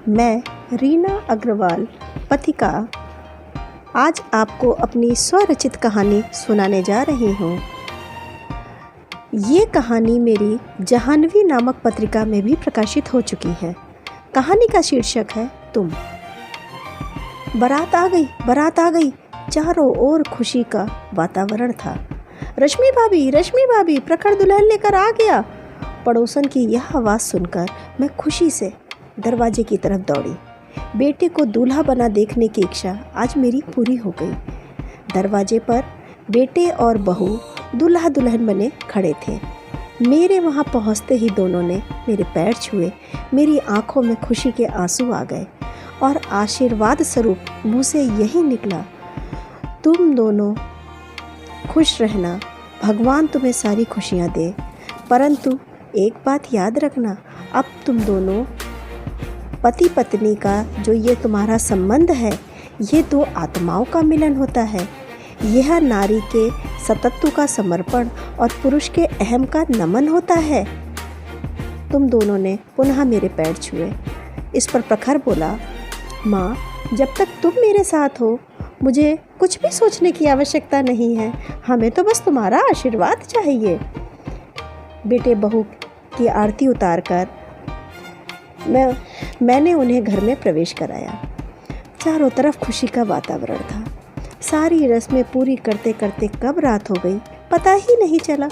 मैं रीना अग्रवाल पथिका आज आपको अपनी स्वरचित कहानी सुनाने जा रही हूँ। ये कहानी मेरी जहानवी नामक पत्रिका में भी प्रकाशित हो चुकी है। कहानी का शीर्षक है तुम। बारात आ गई। चारों ओर खुशी का वातावरण था। रश्मि भाभी, प्रखर दुल्हन लेकर आ गया। पड़ोसन की यह आवाज़ सुनकर मैं खुशी से दरवाजे की तरफ दौड़ी। बेटे को दूल्हा बना देखने की इच्छा आज मेरी पूरी हो गई। दरवाजे पर बेटे और बहू दूल्हा दुल्हन बने खड़े थे। मेरे वहाँ पहुँचते ही दोनों ने मेरे पैर छुए। मेरी आंखों में खुशी के आंसू आ गए और आशीर्वाद स्वरूप मुँह से यही निकला, तुम दोनों खुश रहना, भगवान तुम्हें सारी खुशियाँ दे। परंतु एक बात याद रखना, अब तुम दोनों पति पत्नी का जो ये तुम्हारा संबंध है, ये दो आत्माओं का मिलन होता है। यह नारी के सतत्व का समर्पण और पुरुष के अहम का नमन होता है। तुम दोनों ने पुनः मेरे पैर छुए। इस पर प्रखर बोला, माँ, जब तक तुम मेरे साथ हो मुझे कुछ भी सोचने की आवश्यकता नहीं है। हमें तो बस तुम्हारा आशीर्वाद चाहिए। बेटे बहू की आरती उतारकर मैंने उन्हें घर में प्रवेश कराया। चारों तरफ खुशी का वातावरण था। सारी रस्में पूरी करते करते कब रात हो गई पता ही नहीं चला।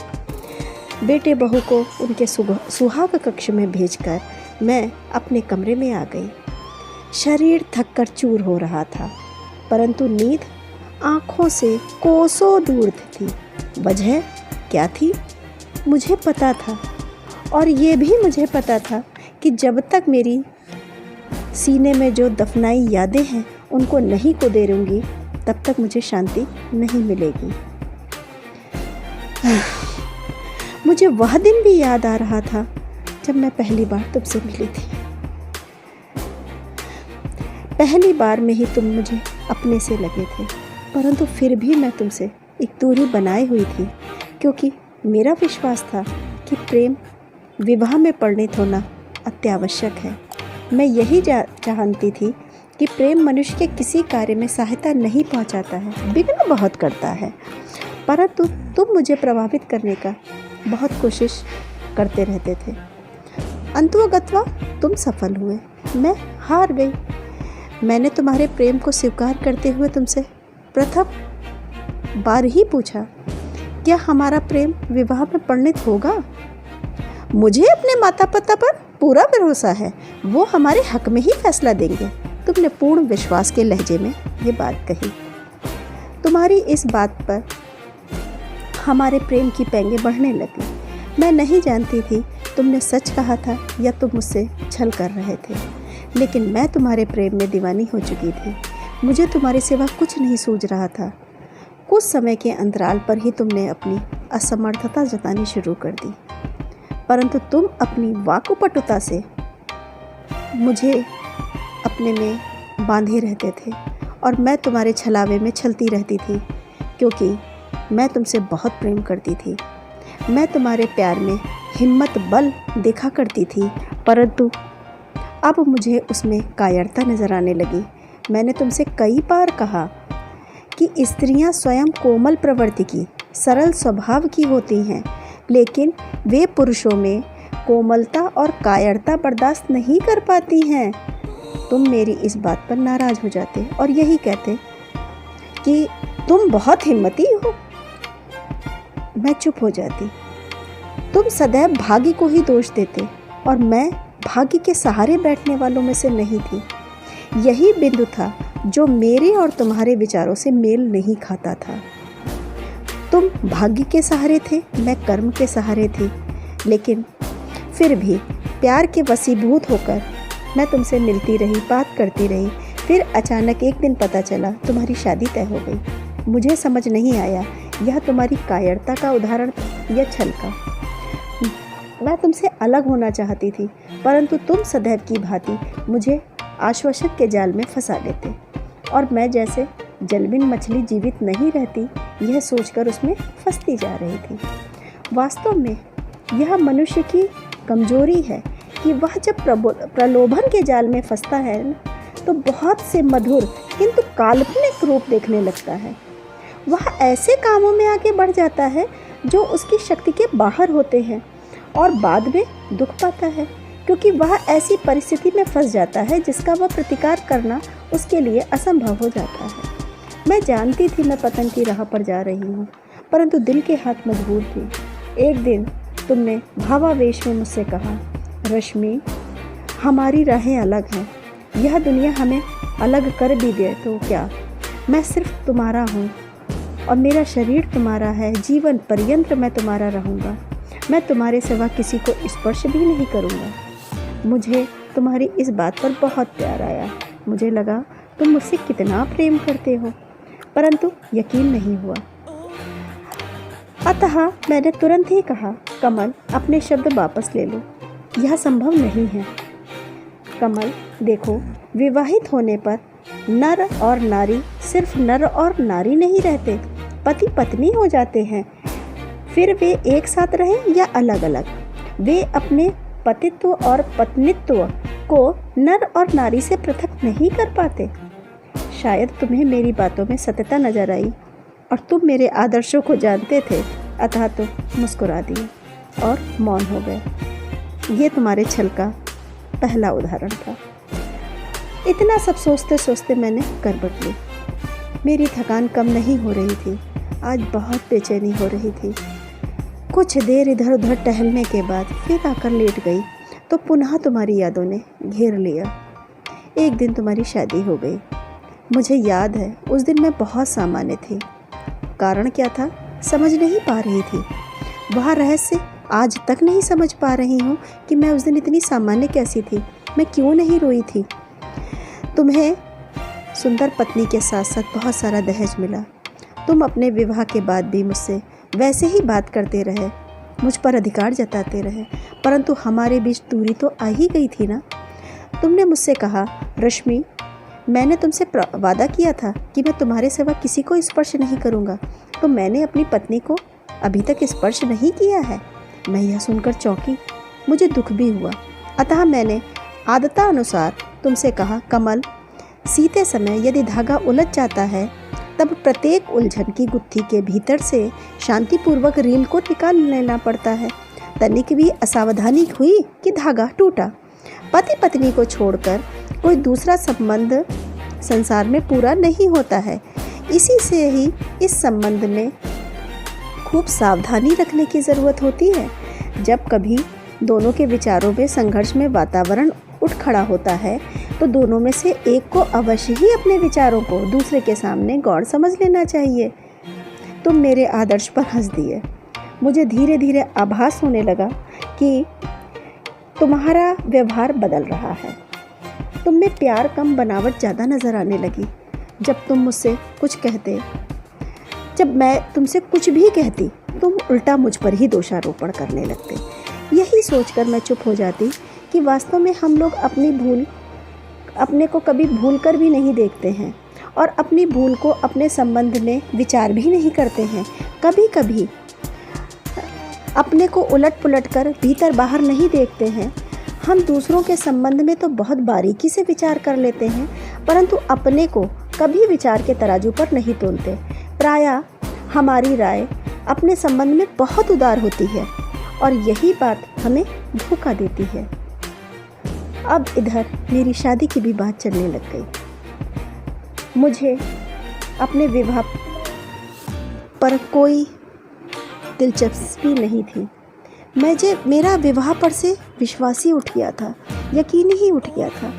बेटे बहू को उनके सुहाग कक्ष में भेजकर मैं अपने कमरे में आ गई। शरीर थककर चूर हो रहा था, परंतु नींद आँखों से कोसों दूर थी। वजह क्या थी मुझे पता था, और ये भी मुझे पता था कि जब तक मेरी सीने में जो दफनाई यादें हैं उनको नहीं को दे दूँगी, तब तक मुझे शांति नहीं मिलेगी। मुझे वह दिन भी याद आ रहा था जब मैं पहली बार तुमसे मिली थी। पहली बार में ही तुम मुझे अपने से लगे थे, परंतु फिर भी मैं तुमसे एक दूरी बनाए हुई थी, क्योंकि मेरा विश्वास था कि प्रेम विवाह में परिणत होना अत्यावश्यक है। मैं यही जानती थी कि प्रेम मनुष्य के किसी कार्य में सहायता नहीं पहुंचाता है, विघ्न बहुत करता है। परंतु तुम मुझे प्रभावित करने का बहुत कोशिश करते रहते थे। अंततोगत्वा तुम सफल हुए, मैं हार गई। मैंने तुम्हारे प्रेम को स्वीकार करते हुए तुमसे प्रथम बार ही पूछा, क्या हमारा प्रेम विवाह में परिणत होगा? मुझे अपने माता पिता पर पूरा भरोसा है, वो हमारे हक में ही फैसला देंगे। तुमने पूर्ण विश्वास के लहजे में ये बात कही। तुम्हारी इस बात पर हमारे प्रेम की पेंगे बढ़ने लगी। मैं नहीं जानती थी तुमने सच कहा था या तुम मुझसे छल कर रहे थे, लेकिन मैं तुम्हारे प्रेम में दीवानी हो चुकी थी। मुझे तुम्हारे सिवा कुछ नहीं सूझ रहा था। कुछ समय के अंतराल पर ही तुमने अपनी असमर्थता जतानी शुरू कर दी, परंतु तुम अपनी वाकुपटुता से मुझे अपने में बांधे रहते थे और मैं तुम्हारे छलावे में छलती रहती थी, क्योंकि मैं तुमसे बहुत प्रेम करती थी। मैं तुम्हारे प्यार में हिम्मत बल देखा करती थी, परंतु अब मुझे उसमें कायरता नज़र आने लगी। मैंने तुमसे कई बार कहा कि स्त्रियां स्वयं कोमल प्रवृत्ति की, सरल स्वभाव की होती हैं, लेकिन वे पुरुषों में कोमलता और कायरता बर्दाश्त नहीं कर पाती हैं। तुम मेरी इस बात पर नाराज़ हो जाते और यही कहते कि तुम बहुत हिम्मती हो। मैं चुप हो जाती। तुम सदैव भाग्य को ही दोष देते और मैं भाग्य के सहारे बैठने वालों में से नहीं थी। यही बिंदु था जो मेरे और तुम्हारे विचारों से मेल नहीं खाता था। तुम भाग्य के सहारे थे, मैं कर्म के सहारे थी, लेकिन फिर भी प्यार के वशीभूत होकर मैं तुमसे मिलती रही, बात करती रही। फिर अचानक एक दिन पता चला तुम्हारी शादी तय हो गई। मुझे समझ नहीं आया यह तुम्हारी कायरता का उदाहरण या छल का। मैं तुमसे अलग होना चाहती थी, परंतु तुम सदैव की भांति मुझे आश्वासन के जाल में फंसा लेते और मैं जैसे जलबिन मछली जीवित नहीं रहती, यह सोचकर उसमें फंसती जा रही थी। वास्तव में यह मनुष्य की कमजोरी है कि वह जब प्रलोभन के जाल में फंसता है ना, तो बहुत से मधुर किंतु काल्पनिक रूप देखने लगता है। वह ऐसे कामों में आगे बढ़ जाता है जो उसकी शक्ति के बाहर होते हैं और बाद में दुख पाता है, क्योंकि वह ऐसी परिस्थिति में फंस जाता है जिसका वह प्रतिकार करना उसके लिए असंभव हो जाता है। मैं जानती थी मैं पतन की राह पर जा रही हूँ, परंतु दिल के हाथ मजबूर थी। एक दिन तुमने भावावेश में मुझसे कहा, रश्मि, हमारी राहें अलग हैं। यह दुनिया हमें अलग कर भी दे तो क्या, मैं सिर्फ तुम्हारा हूँ और मेरा शरीर तुम्हारा है। जीवन पर्यंत मैं तुम्हारा रहूँगा। मैं तुम्हारे सिवा किसी को स्पर्श भी नहीं करूँगा। मुझे तुम्हारी इस बात पर बहुत प्यार आया। मुझे लगा तुम मुझसे कितना प्रेम करते हो, परंतु यकीन नहीं हुआ। अतः मैंने तुरंत ही कहा, कमल, अपने शब्द वापस ले लो, यह संभव नहीं है। कमल, देखो, विवाहित होने पर नर और नारी सिर्फ नर और नारी नहीं रहते, पति पत्नी हो जाते हैं। फिर वे एक साथ रहें या अलग अलग, वे अपने पतित्व और पत्नित्व को नर और नारी से पृथक नहीं कर पाते। शायद तुम्हें मेरी बातों में सत्यता नजर आई और तुम मेरे आदर्शों को जानते थे, अतः तुम मुस्कुरा दिए और मौन हो गए। ये तुम्हारे छल का पहला उदाहरण था। इतना सब सोचते सोचते मैंने करवट ली। मेरी थकान कम नहीं हो रही थी, आज बहुत बेचैनी हो रही थी। कुछ देर इधर उधर टहलने के बाद फिर आकर लेट गई तो पुनः तुम्हारी यादों ने घेर लिया। एक दिन तुम्हारी शादी हो गई। मुझे याद है उस दिन मैं बहुत सामान्य थी। कारण क्या था समझ नहीं पा रही थी। वह रहस्य आज तक नहीं समझ पा रही हूँ कि मैं उस दिन इतनी सामान्य कैसी थी, मैं क्यों नहीं रोई थी। तुम्हें सुंदर पत्नी के साथ साथ बहुत सारा दहेज मिला। तुम अपने विवाह के बाद भी मुझसे वैसे ही बात करते रहे, मुझ पर अधिकार जताते रहे, परंतु हमारे बीच दूरी तो आ ही गई थी ना। तुमने मुझसे कहा, रश्मि, मैंने तुमसे वादा किया था कि मैं तुम्हारे सिवा किसी को स्पर्श नहीं करूँगा, तो मैंने अपनी पत्नी को अभी तक स्पर्श नहीं किया है। मैं यह सुनकर चौंकी, मुझे दुख भी हुआ। अतः मैंने आदतानुसार तुमसे कहा, कमल, सीते समय यदि धागा उलझ जाता है तब प्रत्येक उलझन की गुत्थी के भीतर से शांतिपूर्वक रील को निकाल लेना पड़ता है। तनिक भी असावधानी हुई कि धागा टूटा। पति पत्नी को छोड़कर कोई दूसरा संबंध संसार में पूरा नहीं होता है। इसी से ही इस संबंध में खूब सावधानी रखने की ज़रूरत होती है। जब कभी दोनों के विचारों में संघर्ष में वातावरण उठ खड़ा होता है तो दोनों में से एक को अवश्य ही अपने विचारों को दूसरे के सामने गौर समझ लेना चाहिए। तुम मेरे आदर्श पर हंस दिए। मुझे धीरे धीरे आभास होने लगा कि तुम्हारा व्यवहार बदल रहा है। तुम में प्यार कम, बनावट ज़्यादा नज़र आने लगी। जब तुम मुझसे कुछ कहते, जब मैं तुमसे कुछ भी कहती, तुम उल्टा मुझ पर ही दोषारोपण करने लगते। यही सोचकर मैं चुप हो जाती कि वास्तव में हम लोग अपने को कभी भूल कर भी नहीं देखते हैं और अपनी भूल को अपने संबंध में विचार भी नहीं करते हैं। कभी कभी अपने को उलट पुलट कर भीतर बाहर नहीं देखते हैं। हम दूसरों के संबंध में तो बहुत बारीकी से विचार कर लेते हैं, परंतु अपने को कभी विचार के तराजू पर नहीं तोलते। प्रायः हमारी राय अपने संबंध में बहुत उदार होती है और यही बात हमें धोखा देती है। अब इधर मेरी शादी की भी बात चलने लग गई। मुझे अपने विवाह पर कोई दिलचस्पी नहीं थी। मेरा विवाह पर से विश्वास ही उठ गया था, यकीन ही उठ गया था।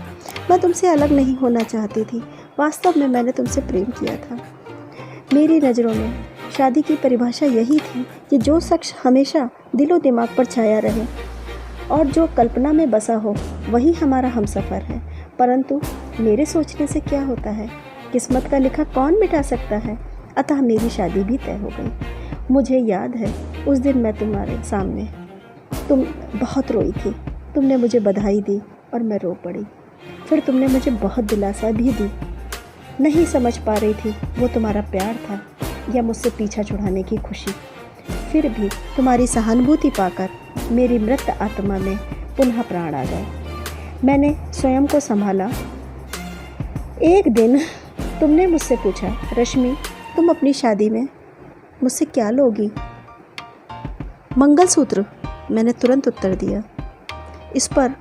मैं तुमसे अलग नहीं होना चाहती थी। वास्तव में मैंने तुमसे प्रेम किया था। मेरी नज़रों में शादी की परिभाषा यही थी कि जो शख्स हमेशा दिलो दिमाग पर छाया रहे और जो कल्पना में बसा हो वही हमारा हमसफ़र है। परंतु मेरे सोचने से क्या होता है, किस्मत का लिखा कौन मिटा सकता है। अतः मेरी शादी भी तय हो गई। मुझे याद है उस दिन मैं तुम्हारे सामने, तुम बहुत रोई थी। तुमने मुझे बधाई दी और मैं रो पड़ी। फिर तुमने मुझे बहुत दिलासा भी दी। नहीं समझ पा रही थी वो तुम्हारा प्यार था या मुझसे पीछा छुड़ाने की खुशी। फिर भी तुम्हारी सहानुभूति पाकर मेरी मृत आत्मा में पुनः प्राण आ गए। मैंने स्वयं को संभाला। एक दिन तुमने मुझसे पूछा, रश्मि तुम अपनी शादी में मुझसे क्या लोगी? मंगलसूत्र, मैंने तुरंत उत्तर दिया। इस पर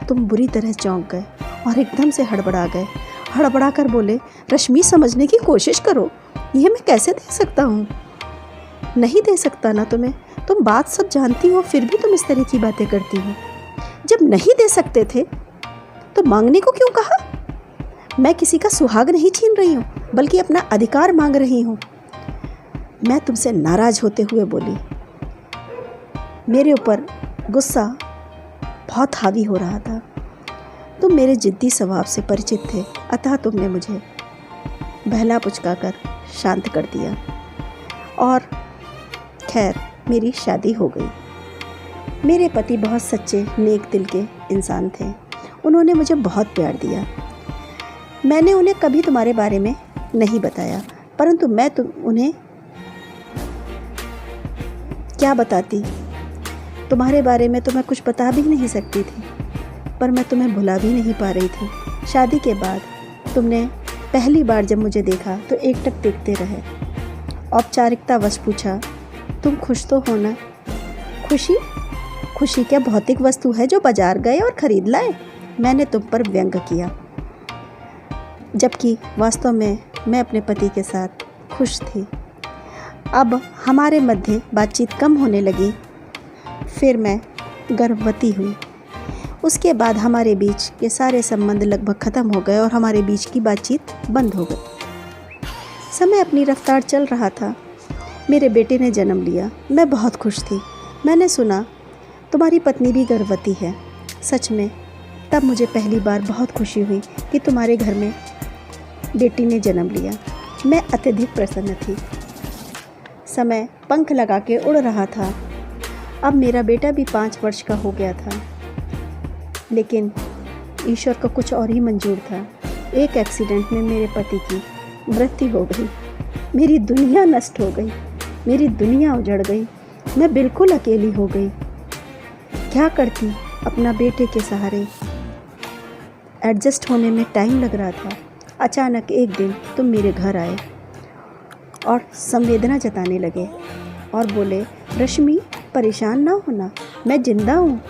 तुम बुरी तरह चौंक गए और एकदम से हड़बड़ा गए। हड़बड़ा कर बोले, रश्मि समझने की कोशिश करो, यह मैं कैसे दे सकता हूँ? नहीं दे सकता ना तुम्हें, तुम बात सब जानती हो, फिर भी तुम इस तरह की बातें करती हो। जब नहीं दे सकते थे तो मांगने को क्यों कहा? मैं किसी का सुहाग नहीं छीन रही हूँ, बल्कि अपना अधिकार मांग रही हूँ। मैं तुमसे नाराज होते हुए बोली। मेरे ऊपर गुस्सा बहुत हावी हो रहा था। तुम मेरे जिद्दी स्वभाव से परिचित थे, अतः तुमने मुझे बहला पुचकाकर शांत कर दिया और खैर मेरी शादी हो गई। मेरे पति बहुत सच्चे नेक दिल के इंसान थे। उन्होंने मुझे बहुत प्यार दिया। मैंने उन्हें कभी तुम्हारे बारे में नहीं बताया, परंतु मैं उन्हें क्या बताती? तुम्हारे बारे में तो मैं कुछ बता भी नहीं सकती थी, पर मैं तुम्हें भुला भी नहीं पा रही थी। शादी के बाद तुमने पहली बार जब मुझे देखा तो एकटक देखते रहे। औपचारिकतावश पूछा, तुम खुश तो हो ना? खुशी? खुशी क्या भौतिक वस्तु है जो बाजार गए और खरीद लाए? मैंने तुम पर व्यंग किया, जबकि वास्तव में मैं अपने पति के साथ खुश थी। अब हमारे मध्य बातचीत कम होने लगी। फिर मैं गर्भवती हुई। उसके बाद हमारे बीच के सारे संबंध लगभग ख़त्म हो गए और हमारे बीच की बातचीत बंद हो गई। समय अपनी रफ्तार चल रहा था। मेरे बेटे ने जन्म लिया। मैं बहुत खुश थी। मैंने सुना तुम्हारी पत्नी भी गर्भवती है। सच में तब मुझे पहली बार बहुत खुशी हुई कि तुम्हारे घर में बेटी ने जन्म लिया। मैं अत्यधिक प्रसन्न थी। समय पंख लगा के उड़ रहा था। अब मेरा बेटा भी 5 वर्ष का हो गया था, लेकिन ईश्वर को कुछ और ही मंजूर था। एक एक्सीडेंट में मेरे पति की मृत्यु हो गई। मेरी दुनिया नष्ट हो गई, मेरी दुनिया उजड़ गई। मैं बिल्कुल अकेली हो गई। क्या करती अपना बेटे के सहारे? एडजस्ट होने में टाइम लग रहा था। अचानक एक दिन तुम मेरे घर आए और संवेदना जताने लगे और बोले, रश्मि परेशान ना होना, मैं जिंदा हूँ।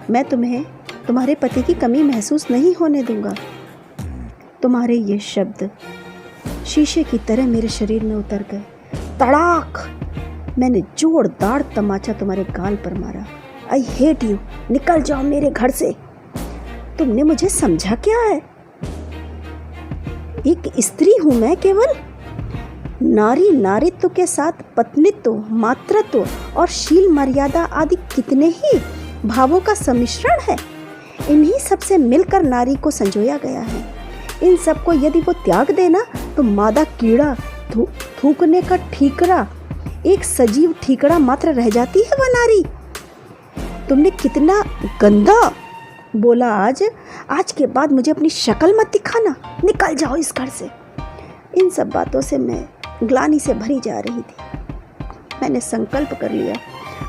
मैं तुम्हें तुम्हारे पति की कमी महसूस नहीं होने दूंगा। तुम्हारे ये शब्द शीशे की तरह मेरे शरीर में उतर गए। तड़ाक! मैंने जोरदार तमाचा तुम्हारे गाल पर मारा। आई हेट यू, निकल जाओ मेरे घर से। तुमने मुझे समझा क्या है? एक स्त्री हूं मैं केवल। नारी नारित्व के साथ पत्नित्व, मातृत्व और शील मर्यादा आदि कितने ही भावों का सम्मिश्रण है। इन्हीं सब से मिलकर नारी को संजोया गया है। इन सब को यदि वो त्याग देना तो मादा कीड़ा, थूकने का ठीकरा, एक सजीव ठीकरा मात्र रह जाती है वह नारी। तुमने कितना गंदा बोला आज के बाद मुझे अपनी शक्ल मत दिखाना। निकल जाओ इस घर से। इन सब बातों से मैं ग्लानि से भरी जा रही थी। मैंने संकल्प कर लिया,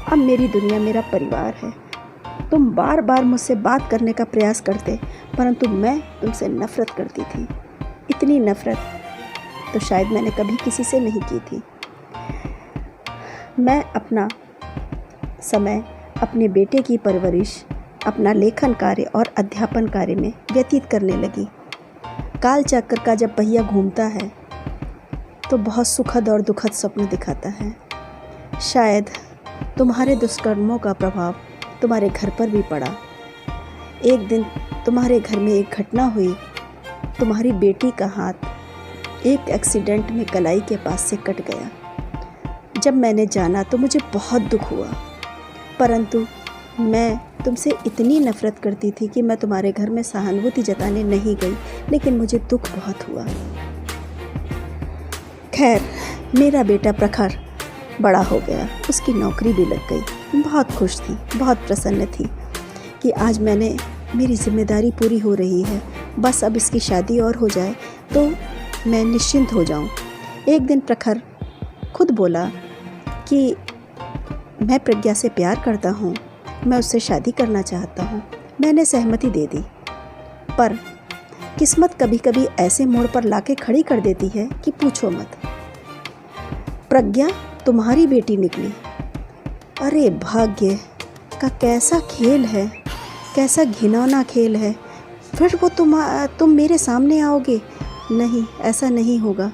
अब मेरी दुनिया मेरा परिवार है। तुम बार बार मुझसे बात करने का प्रयास करते, परंतु मैं तुमसे नफरत करती थी। इतनी नफरत तो शायद मैंने कभी किसी से नहीं की थी। मैं अपना समय अपने बेटे की परवरिश, अपना लेखन कार्य और अध्यापन कार्य में व्यतीत करने लगी। काल चक्र का जब पहिया घूमता है तो बहुत सुखद और दुखद स्वप्न दिखाता है। शायद तुम्हारे दुष्कर्मों का प्रभाव तुम्हारे घर पर भी पड़ा। एक दिन तुम्हारे घर में एक घटना हुई। तुम्हारी बेटी का हाथ एक एक्सीडेंट में कलाई के पास से कट गया। जब मैंने जाना तो मुझे बहुत दुख हुआ, परंतु मैं तुमसे इतनी नफरत करती थी कि मैं तुम्हारे घर में सहानुभूति जताने नहीं गई, लेकिन मुझे दुख बहुत हुआ। खैर, मेरा बेटा प्रखर बड़ा हो गया, उसकी नौकरी भी लग गई। बहुत खुश थी, बहुत प्रसन्न थी कि आज मेरी जिम्मेदारी पूरी हो रही है। बस अब इसकी शादी और हो जाए तो मैं निश्चिंत हो जाऊं। एक दिन प्रखर खुद बोला कि मैं प्रज्ञा से प्यार करता हूं, मैं उससे शादी करना चाहता हूँ। मैंने सहमति दे दी, पर किस्मत कभी कभी ऐसे मोड़ पर लाके खड़ी कर देती है कि पूछो मत। प्रज्ञा तुम्हारी बेटी निकली। अरे भाग्य का कैसा खेल है, कैसा घिनौना खेल है। फिर वो तुम मेरे सामने आओगे? नहीं, ऐसा नहीं होगा।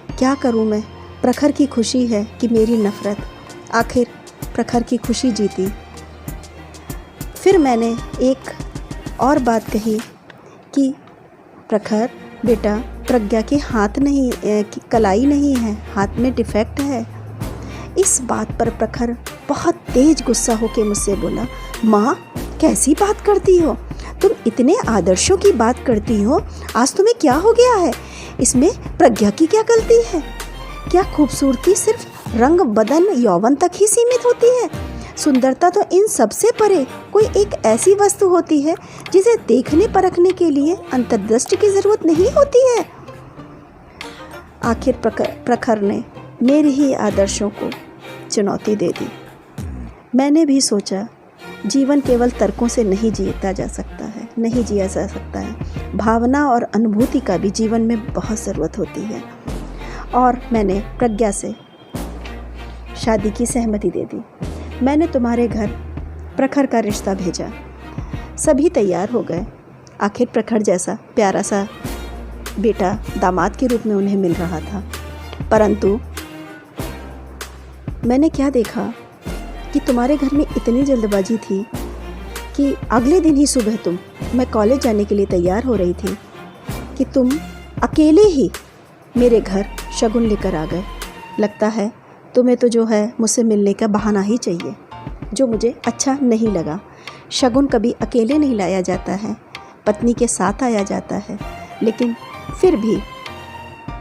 क्या करूं मैं? प्रखर की खुशी है कि मेरी नफ़रत। आखिर प्रखर की खुशी जीती। फिर मैंने एक और बात कही कि प्रखर बेटा, प्रज्ञा के हाथ नहीं, कलाई नहीं है, हाथ में डिफेक्ट है। इस बात पर प्रखर बहुत तेज गुस्सा होकर मुझसे बोला, माँ कैसी बात करती हो तुम? इतने आदर्शों की बात करती हो, आज तुम्हें क्या हो गया है? इसमें प्रज्ञा की क्या गलती है? क्या खूबसूरती सिर्फ रंग, बदन, यौवन तक ही सीमित होती है? सुंदरता तो इन सबसे परे कोई एक ऐसी वस्तु होती है जिसे देखने परखने के लिए अंतर्दृष्टि की ज़रूरत नहीं होती है। आखिर प्रखर ने मेरे ही आदर्शों को चुनौती दे दी। मैंने भी सोचा जीवन केवल तर्कों से नहीं जिया जा सकता है। भावना और अनुभूति का भी जीवन में बहुत ज़रूरत होती है। और मैंने प्रज्ञा से शादी की सहमति दे दी। मैंने तुम्हारे घर प्रखर का रिश्ता भेजा। सभी तैयार हो गए। आखिर प्रखर जैसा प्यारा सा बेटा दामाद के रूप में उन्हें मिल रहा था। परंतु मैंने क्या देखा कि तुम्हारे घर में इतनी जल्दबाजी थी कि अगले दिन ही सुबह मैं कॉलेज जाने के लिए तैयार हो रही थी कि तुम अकेले ही मेरे घर शगुन लेकर आ गए। लगता है तुम्हें तो जो है मुझसे मिलने का बहाना ही चाहिए, जो मुझे अच्छा नहीं लगा। शगुन कभी अकेले नहीं लाया जाता है, पत्नी के साथ आया जाता है। लेकिन फिर भी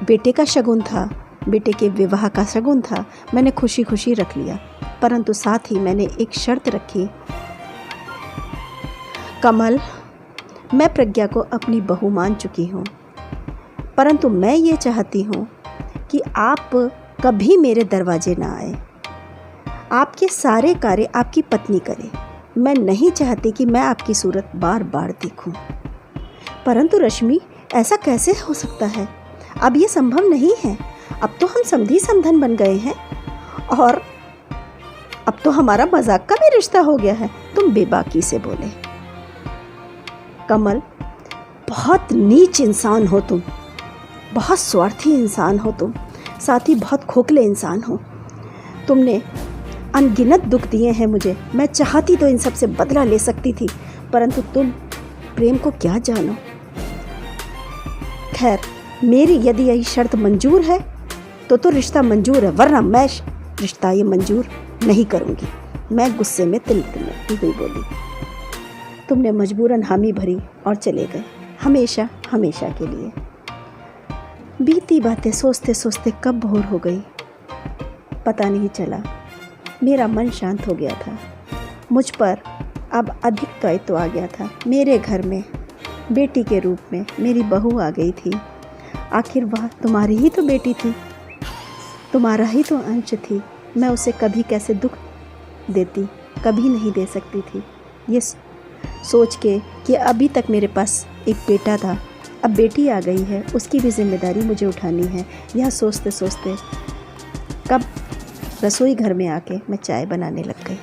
बेटे का शगुन था, बेटे के विवाह का शगुन था। मैंने खुशी खुशी रख लिया, परंतु साथ ही मैंने एक शर्त रखी। कमल, मैं प्रज्ञा को अपनी बहू मान चुकी हूँ, परंतु मैं ये चाहती हूँ कि आप कभी मेरे दरवाजे ना आए। आपके सारे कार्य आपकी पत्नी करे। मैं नहीं चाहती कि मैं आपकी सूरत बार बार देखूं। परंतु रश्मि, ऐसा कैसे हो सकता है? अब ये संभव नहीं है। अब तो हम समधी समधन बन गए हैं और अब तो हमारा मजाक का भी रिश्ता हो गया है। तुम बेबाकी से बोले। कमल, बहुत नीच इंसान हो तुम, बहुत स्वार्थी इंसान हो तुम, साथ ही बहुत खोखले इंसान हो। तुमने अनगिनत दुख दिए हैं मुझे। मैं चाहती तो इन सब से बदला ले सकती थी, परंतु तुम प्रेम को क्या जानो। खैर, मेरी यदि यही शर्त मंजूर है तो रिश्ता मंजूर है, वरना मैं रिश्ता ये मंजूर नहीं करूँगी। मैं गुस्से में तिल बोली। तुमने मजबूरन हामी भरी और चले गए, हमेशा हमेशा के लिए। बीती बातें सोचते सोचते कब भोर हो गई पता नहीं चला। मेरा मन शांत हो गया था। मुझ पर अब अधिक दायित्व आ गया था। मेरे घर में बेटी के रूप में मेरी बहू आ गई थी। आखिर वह तुम्हारी ही तो बेटी थी, तुम्हारा ही तो अंश थी। मैं उसे कभी कैसे दुख देती, कभी नहीं दे सकती थी। ये सोच के कि अभी तक मेरे पास एक बेटा था, अब बेटी आ गई है, उसकी भी जिम्मेदारी मुझे उठानी है। यह सोचते सोचते कब रसोई घर में आके मैं चाय बनाने लग गई।